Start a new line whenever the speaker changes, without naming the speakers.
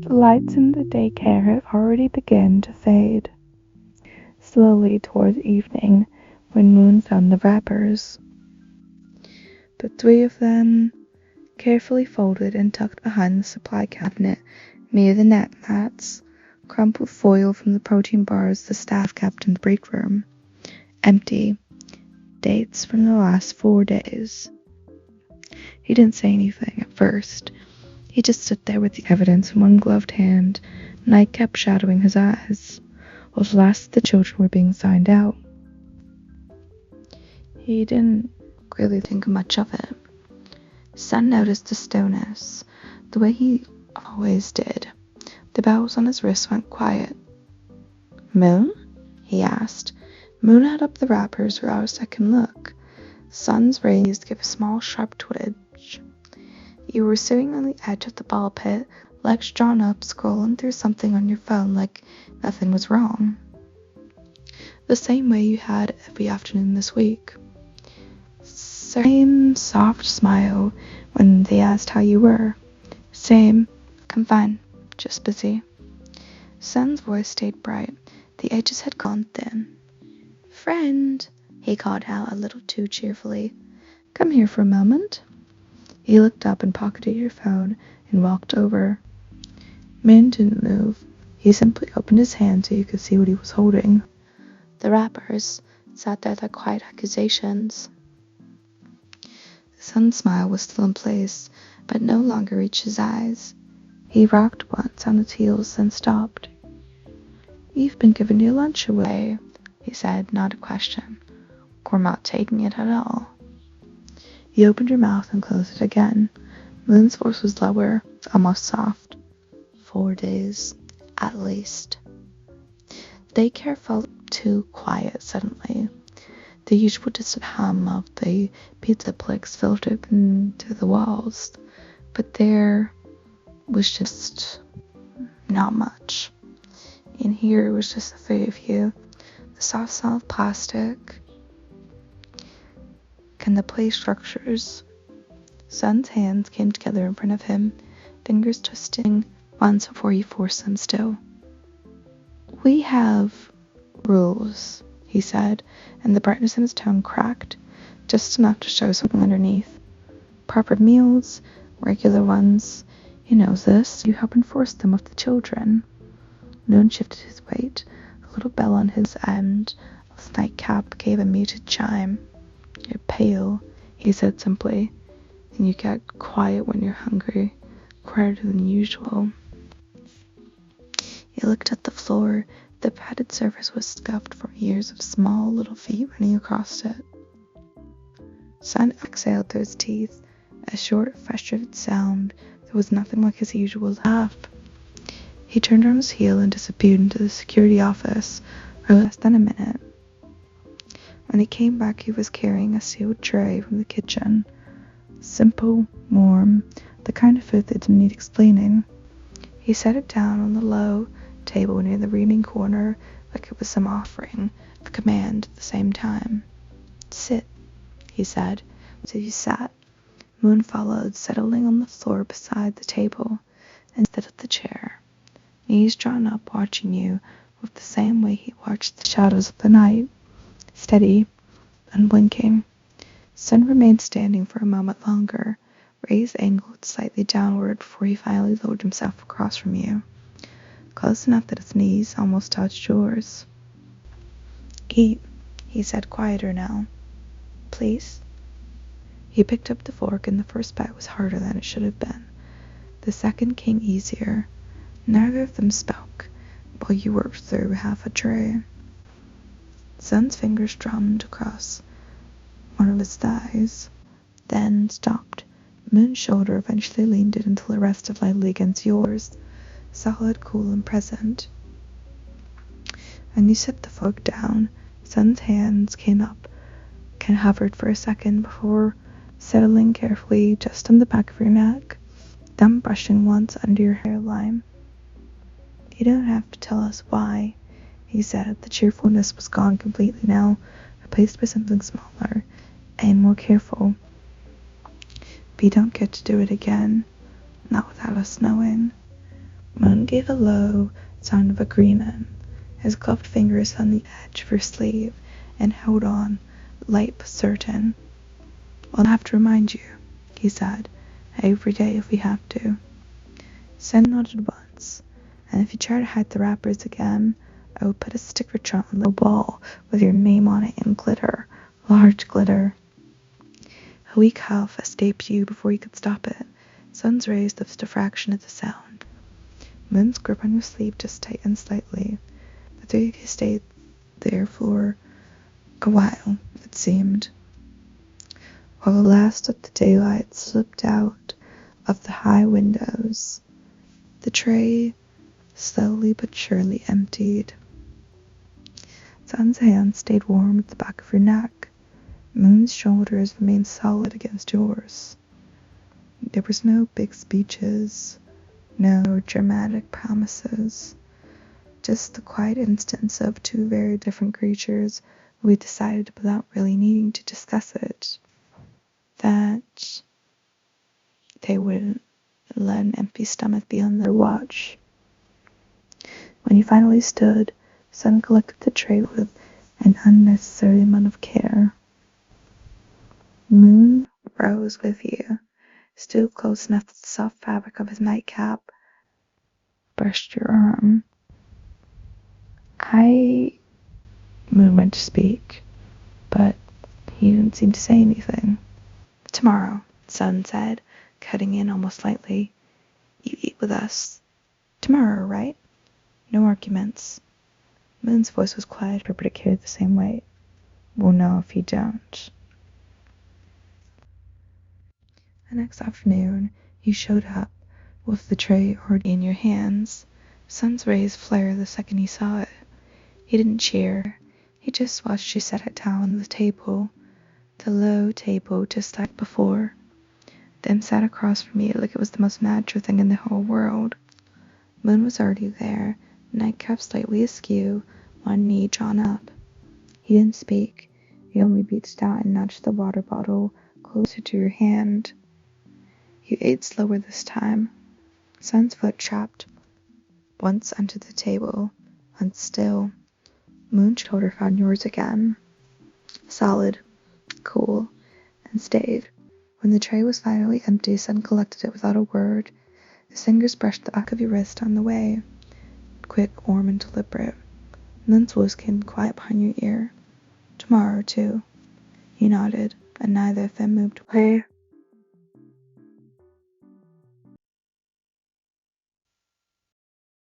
The lights in the daycare had already begun to fade, slowly towards evening when Moon found the wrappers. The three of them, carefully folded and tucked behind the supply cabinet near the net mats, crumpled foil from the protein bars the staff kept in the break room. Empty. Dates from the last 4 days. He didn't say anything at first. He just stood there with the evidence in one gloved hand, night kept shadowing his eyes, while the last of the children were being signed out. He didn't really think much of it. Sun noticed the stillness, the way he always did. The bells on his wrist went quiet. "Moon?" he asked. Moon had up the wrappers without a second look. Sun's rays gave a small, sharp twitch. You were sitting on the edge of the ball pit, legs drawn up, scrolling through something on your phone like nothing was wrong. The same way you had every afternoon this week. Same soft smile when they asked how you were. Same, "I'm fine, just busy." Sun's voice stayed bright. The edges had gone thin. "Friend," he called out a little too cheerfully. "Come here for a moment." He looked up and pocketed your phone and walked over. Moon didn't move. He simply opened his hand so you could see what he was holding. The wrappers sat there like quiet accusations. The sun's smile was still in place, but no longer reached his eyes. He rocked once on his heels, then stopped. "You've been giving your lunch away," he said, not a question. "Or not taking it at all." You opened your mouth and closed it again. Moon's voice was lower, almost soft. 4 days, at least. Daycare felt too quiet suddenly. The usual distant hum of the pizza place filtered into the walls, but there was just not much. In here, it was just the three of you, the soft smell of plastic, and the play structures. Sun's hands came together in front of him, fingers twisting once before he forced them still. "We have rules," he said, and the brightness in his tone cracked, just enough to show something underneath. "Proper meals, regular ones. He knows this. You help enforce them with the children." Moon shifted his weight. The little bell on his end of his nightcap gave a muted chime. "You're pale," he said simply, "and you get quiet when you're hungry, quieter than usual." He looked at the floor. The padded surface was scuffed from years of small little feet running across it. Sun exhaled through his teeth, a short, frustrated sound that was nothing like his usual laugh. He turned on his heel and disappeared into the security office for less than a minute. When he came back, he was carrying a sealed tray from the kitchen. Simple, warm, the kind of food that didn't need explaining. He set it down on the low table near the reading corner like it was some offering of command at the same time. "Sit," he said. So he sat. Moon followed, settling on the floor beside the table instead of the chair, knees drawn up, watching you with the same way he watched the shadows of the night, steady, unblinking. Sun remained standing for a moment longer, raised angled slightly downward before he finally lowered himself across from you, close enough that his knees almost touched yours. "Eat," he said, quieter now. "Please?" He picked up the fork, and the first bite was harder than it should have been. The second came easier. Neither of them spoke, while you worked through half a tray. Sun's fingers drummed across one of his thighs, then stopped. Moon's shoulder eventually leaned it until it rested lightly against yours, solid, cool, and present. And you set the fork down. Sun's hands came up and hovered for a second before settling carefully just on the back of your neck, then brushing once under your hairline. "You don't have to tell us why," he said. The cheerfulness was gone completely now, replaced by something smaller and more careful. "But you don't get to do it again, not without us knowing." Moon gave a low sound of agreement. His gloved fingers on the edge of her sleeve and held on, light but certain. "I'll have to remind you," he said, "every day if we have to." Sen nodded once, "And if you try to hide the wrappers again, I will put a sticker on the ball with your name on it in glitter, large glitter." A weak huff escaped you before you could stop it. Sun's rays lifted a fraction at the sound. Moon's grip on your sleeve just tightened slightly. The three of you stayed there for a while, it seemed, while the last of the daylight slipped out of the high windows. The tray slowly but surely emptied. Sun's hand stayed warm at the back of your neck. Moon's shoulders remained solid against yours. There was no big speeches, no dramatic promises, just the quiet instance of two very different creatures who we decided without really needing to discuss it, that they wouldn't let an empty stomach be on their watch. When you finally stood, Sun collected the tray with an unnecessary amount of care. Moon rose with you, stood close enough that the soft fabric of his nightcap brushed your arm. Moon went to speak, but he didn't seem to say anything. "Tomorrow," Sun said, cutting in almost lightly. "You eat with us. Tomorrow, right? No arguments." Moon's voice was quiet, but it carried the same weight. "We'll know if you don't." The next afternoon, you showed up with the tray already in your hands. Sun's rays flared the second he saw it. He didn't cheer. He just watched you set it down on the table, the low table just like before, then sat across from you like it was the most natural thing in the whole world. Moon was already there, nightcap slightly askew, one knee drawn up. He didn't speak. He only reached out and nudged the water bottle closer to your hand. You ate slower this time. Sun's foot trapped once under the table, once still. Moon's shoulder found yours again, solid, cool, and stayed. When the tray was finally empty, Sun collected it without a word. His fingers brushed the back of your wrist on the way, quick, warm, and deliberate. Moon's voice came quiet behind your ear. "Tomorrow, too." You nodded, and neither of them moved away.